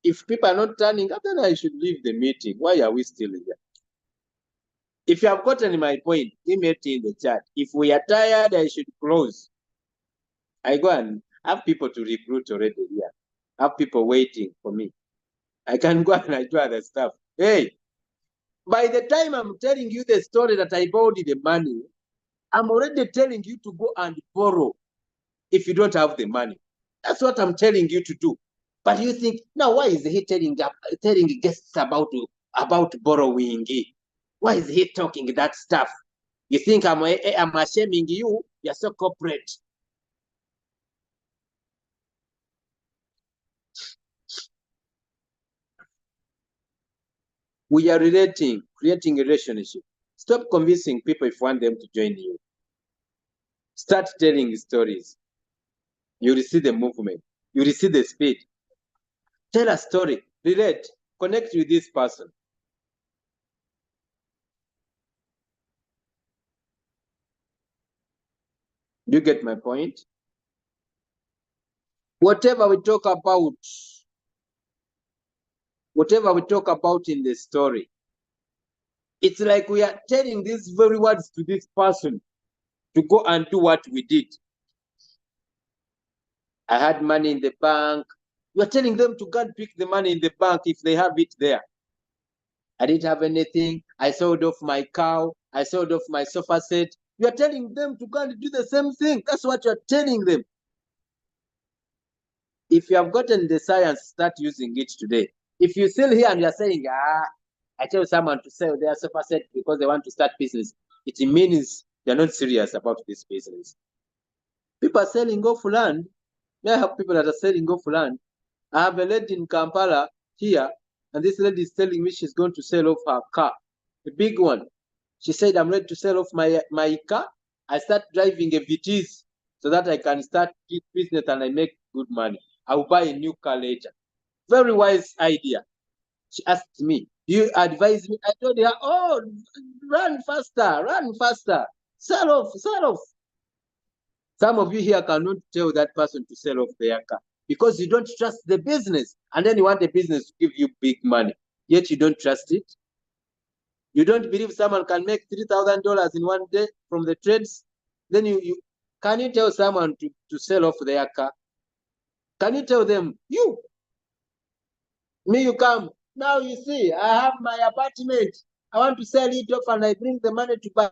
If people are not turning up, then I should leave the meeting. Why are we still here? If you have gotten my point, give me a key in the chat. If we are tired, I should close. I go and have people to recruit already here. Have people waiting for me. I can go and I do other stuff. Hey, by the time I'm telling you the story that I borrowed the money, I'm already telling you to go and borrow if you don't have the money. That's what I'm telling you to do. But you think, now why is he telling guests about borrowing? Why is he talking that stuff? You think I'm ashaming you? You're so corporate. We are creating a relationship. Stop convincing people if you want them to join you. Start telling stories. You will see the movement. You will see the speed. Tell a story. Relate. Connect with this person. You get my point? Whatever we talk about in the story, it's like we are telling these very words to this person to go and do what we did. I had money in the bank. You are telling them to go and pick the money in the bank if they have it there. I didn't have anything. I sold off my cow. I sold off my sofa set. You are telling them to go and do the same thing. That's what you are telling them. If you have gotten the science, start using it today. If you still here and you're saying, I tell someone to sell their sofa set because they want to start business, it means they're not serious about this business. People are selling off land. I have people that are selling off land. I have a lady in Kampala here, and this lady is telling me she's going to sell off her car, a big one. She said, I'm ready to sell off my car. I start driving a VTs so that I can start this business and I make good money. I will buy a new car later. Very wise idea. She asked me, do you advise me? I told her, oh, run faster, sell off. Some of you here cannot tell that person to sell off their car because you don't trust the business. And then you want the business to give you big money, yet you don't trust it. You don't believe someone can make $3,000 in one day from the trades. Then can you tell someone to sell off their car? Can you tell them, you come. Now you see, I have my apartment. I want to sell it off and I bring the money to buy.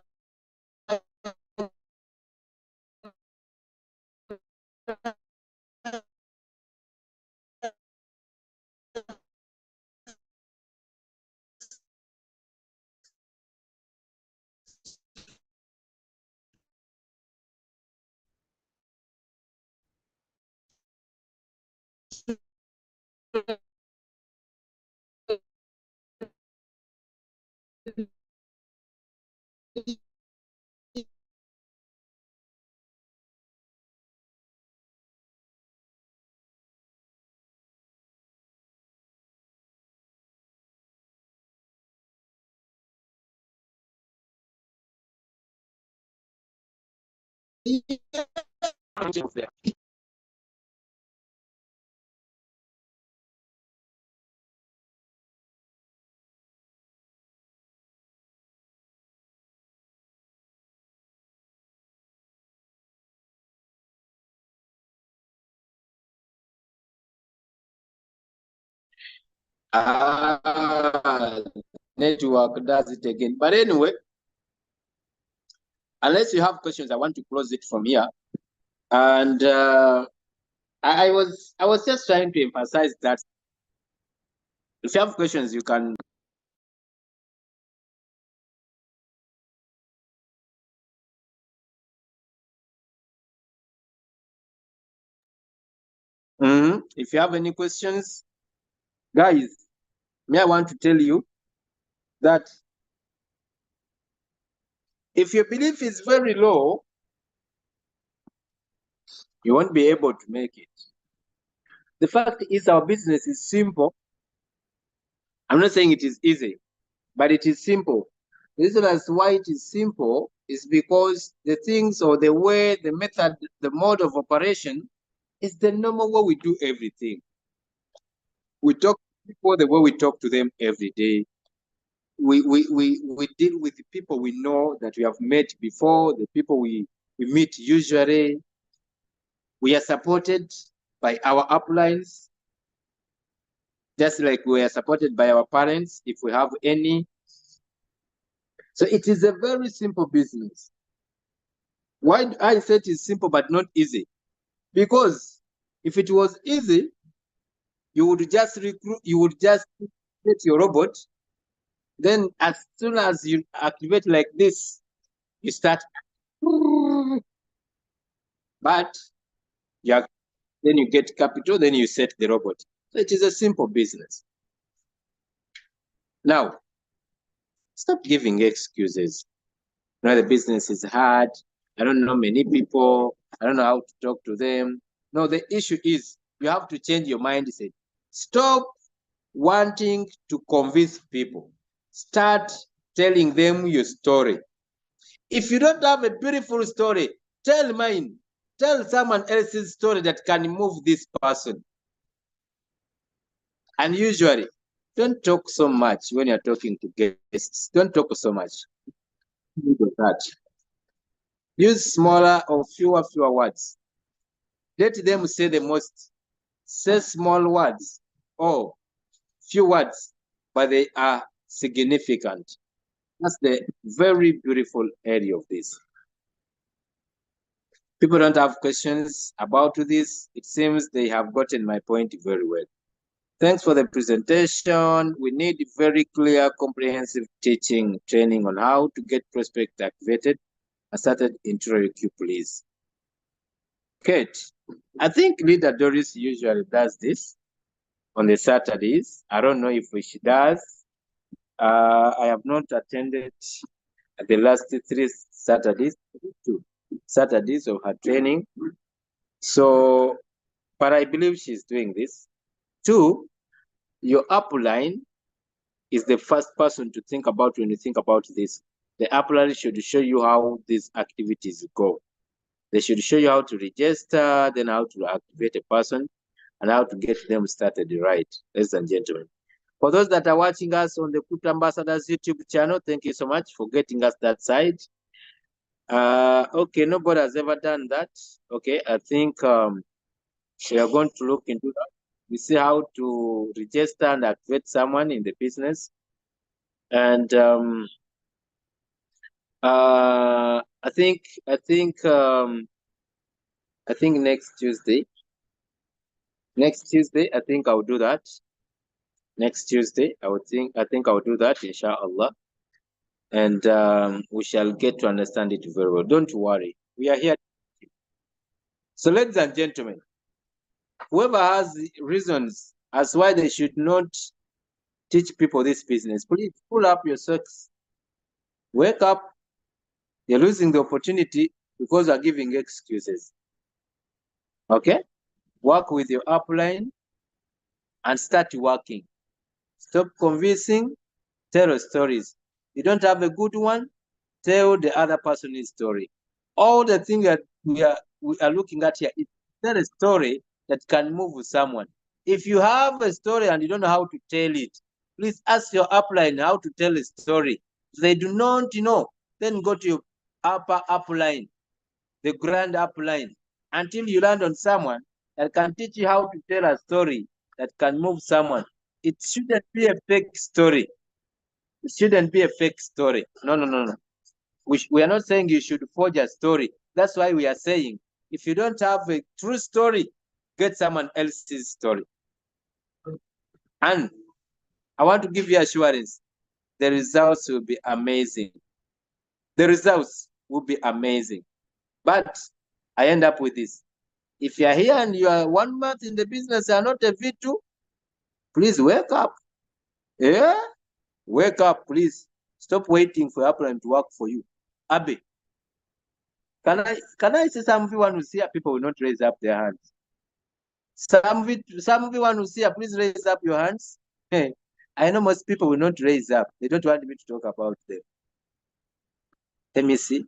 Ah, network does it again. But anyway, unless you have questions, I want to close it from here. And I was just trying to emphasize that if you have questions, you can. If you have any questions, guys, I want to tell you that if your belief is very low, you won't be able to make it. The fact is, our business is simple. I'm not saying it is easy, but it is simple. The reason as why it is simple is because the things or the way, the method, the mode of operation is the normal way we do everything. We talk to people the way we talk to them every day. We deal with the people we know that we have met before, the people we meet usually. We are supported by our uplines, just like we are supported by our parents if we have any. So it is a very simple business. Why I said it's simple but not easy? Because if it was easy, you would just recruit, you would just get your robot. Then as soon as you activate like this, you start. But you then you get capital, then you set the robot. So it is a simple business. Now, stop giving excuses. You know, the business is hard. I don't know many people. I don't know how to talk to them. No, the issue is you have to change your mindset. Stop wanting to convince people. Start telling them your story. If you don't have a beautiful story, tell mine. Tell someone else's story that can move this person. And usually, don't talk so much when you're talking to guests. Don't talk so much. Use smaller or fewer words. Let them say the most. Say small words or few words, but they are significant. That's the very beautiful area of this. People don't have questions about this. It seems they have gotten my point very well. Thanks for the presentation. We need very clear, comprehensive teaching, training on how to get prospect activated. I started in Royalq, please. Kate, I think Leader Doris usually does this on the Saturdays. I don't know if she does. I have not attended the last 3 Saturdays, 2 Saturdays of her training. So, but I believe she's doing this. 2, your upline is the first person to think about when you think about this. The upline should show you how these activities go. They should show you how to register, then how to activate a person, and how to get them started right, ladies and gentlemen. For those that are watching us on the Crypto Ambassadors YouTube channel, thank you so much for getting us that side. Okay, nobody has ever done that. Okay, I think we are going to look into that. We see how to register and activate someone in the business. And I think next Tuesday, I think I'll do that. Next Tuesday, I think I'll do that, inshallah. And we shall get to understand it very well. Don't worry. We are here. So, ladies and gentlemen, whoever has reasons as why they should not teach people this business. Please pull up your socks. Wake up. You're losing the opportunity because you're giving excuses. Okay? Work with your upline and start working. Stop convincing. Tell stories. You don't have a good one, tell the other person's story. All the things that we are looking at here is tell a story that can move someone. If you have a story and you don't know how to tell it, please ask your upline how to tell a story. If they do not know, then go to your upper upline, the grand upline, until you land on someone that can teach you how to tell a story that can move someone. It shouldn't be a fake story. It shouldn't be a fake story. No, no, no, no. We are not saying you should forge a story. That's why we are saying, if you don't have a true story, get someone else's story. And I want to give you assurance, the results will be amazing. The results will be amazing. But I end up with this. If you are here and you are 1 month in the business, you are not a V2, please wake up. Yeah? Wake up, please. Stop waiting for Abraham to work for you. Abe, can I see some of you who see people will not raise up their hands? Some of you who see, please raise up your hands. Hey, I know most people will not raise up. They don't want me to talk about them. Let me see.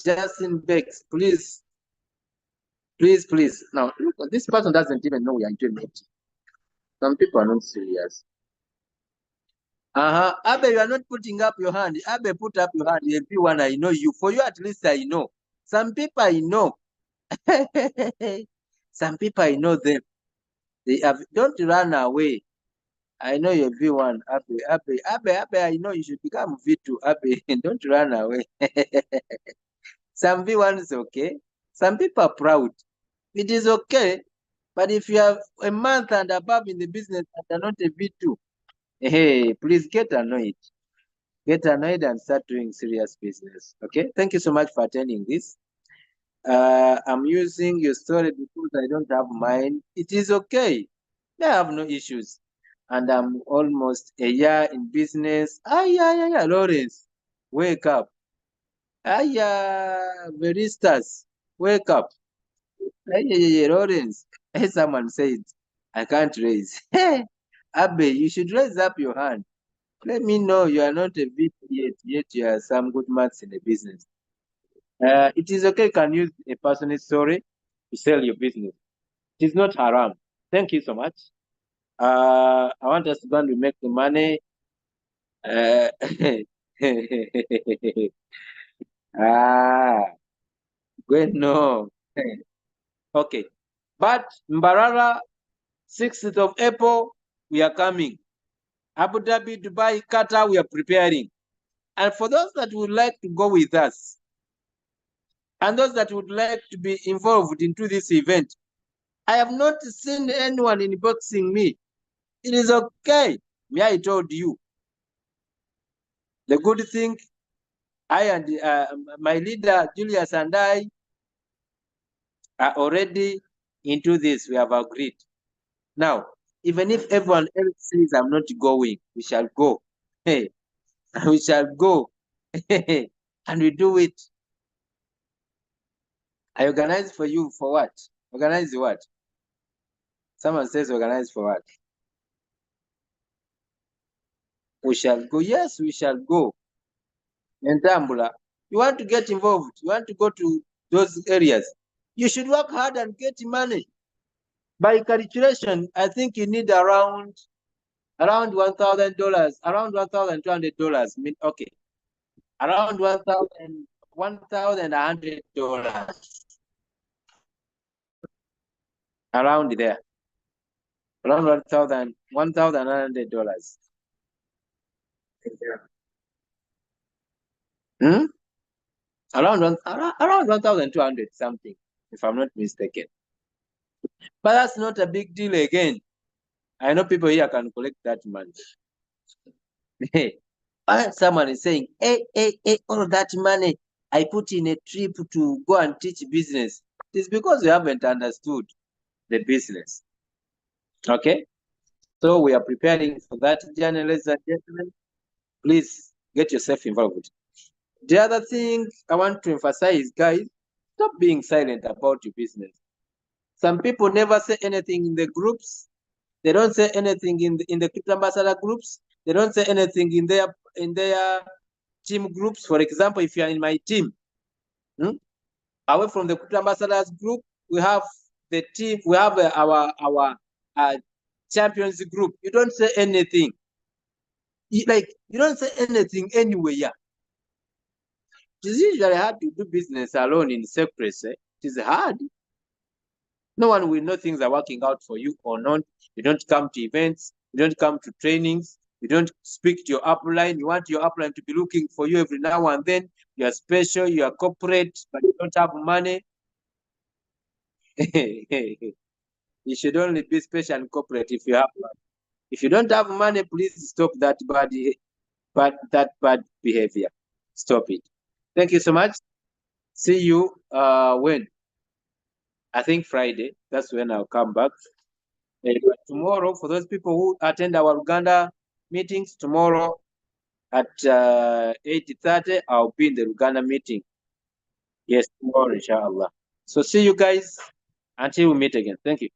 Justin Bex, please. Please, please. Now, look, this person doesn't even know we are doing it. Some people are not serious. Abe, you are not putting up your hand. Abe, put up your hand. Everyone, I know you. For you, at least I know. Some people I know. Some people I know them. They have. Don't run away. I know you're V1. Abe, I know you should become V2. Abe, don't run away. Some V1 is okay. Some people are proud. It is okay. But if you have a month and above in the business and are not a V2, hey, please get annoyed. Get annoyed and start doing serious business. Okay? Thank you so much for attending this. I'm using your story because I don't have mine. It is okay. I have no issues. And I'm almost a year in business. Yeah, Lawrence, wake up. Baristas, wake up. Lawrence. Someone said, I can't raise. Hey, Abe, you should raise up your hand. Let me know you are not a bit yet you have some good marks in the business. It is okay, you can use a personal story to sell your business. It is not haram. Thank you so much. I want us to go and make the money. Ah, no. Okay. But Mbarara, 6th of April, we are coming. Abu Dhabi, Dubai, Qatar, we are preparing. And for those that would like to go with us, and those that would like to be involved into this event, I have not seen anyone inboxing me. It is okay. Me, I told you. The good thing, I and my leader, Julius, and I are already into this. We have agreed. Now, even if everyone else says I'm not going, we shall go. Hey, we shall go. And we do it. I organize for you for what? Organize what? Someone says organize for what? We shall go. Yes, we shall go. Entambula. You want to get involved. You want to go to those areas. You should work hard and get money. By calculation, I think you need around $1,000, around $1,200. Okay, around $1,100, around there, around $1,100. Hmm? Around 1,200 something, if I'm not mistaken. But that's not a big deal again. I know people here can collect that money. Someone is saying, hey, all that money I put in a trip to go and teach business. It's because you haven't understood the business. Okay, so we are preparing for that journey, ladies and gentlemen. Please get yourself involved. The other thing I want to emphasize, guys, stop being silent about your business. Some people never say anything in the groups. They don't say anything in the crypto ambassador groups. They don't say anything in their team groups. For example, if you are in my team, away from the crypto ambassadors group, we have the team. We have our champions group. You don't say anything. You don't say anything anywhere. It is usually hard to do business alone in secrecy. It is hard. No one will know things are working out for you or not. You don't come to events. You don't come to trainings. You don't speak to your upline. You want your upline to be looking for you every now and then. You are special. You are corporate, but you don't have money. You should only be special and corporate if you have money. If you don't have money, please stop that bad behavior. Stop it. Thank you so much. See you when? I think Friday. That's when I'll come back. But tomorrow, for those people who attend our Uganda meetings, tomorrow at 8:30, I'll be in the Uganda meeting. Yes, tomorrow, inshallah. So see you guys until we meet again. Thank you.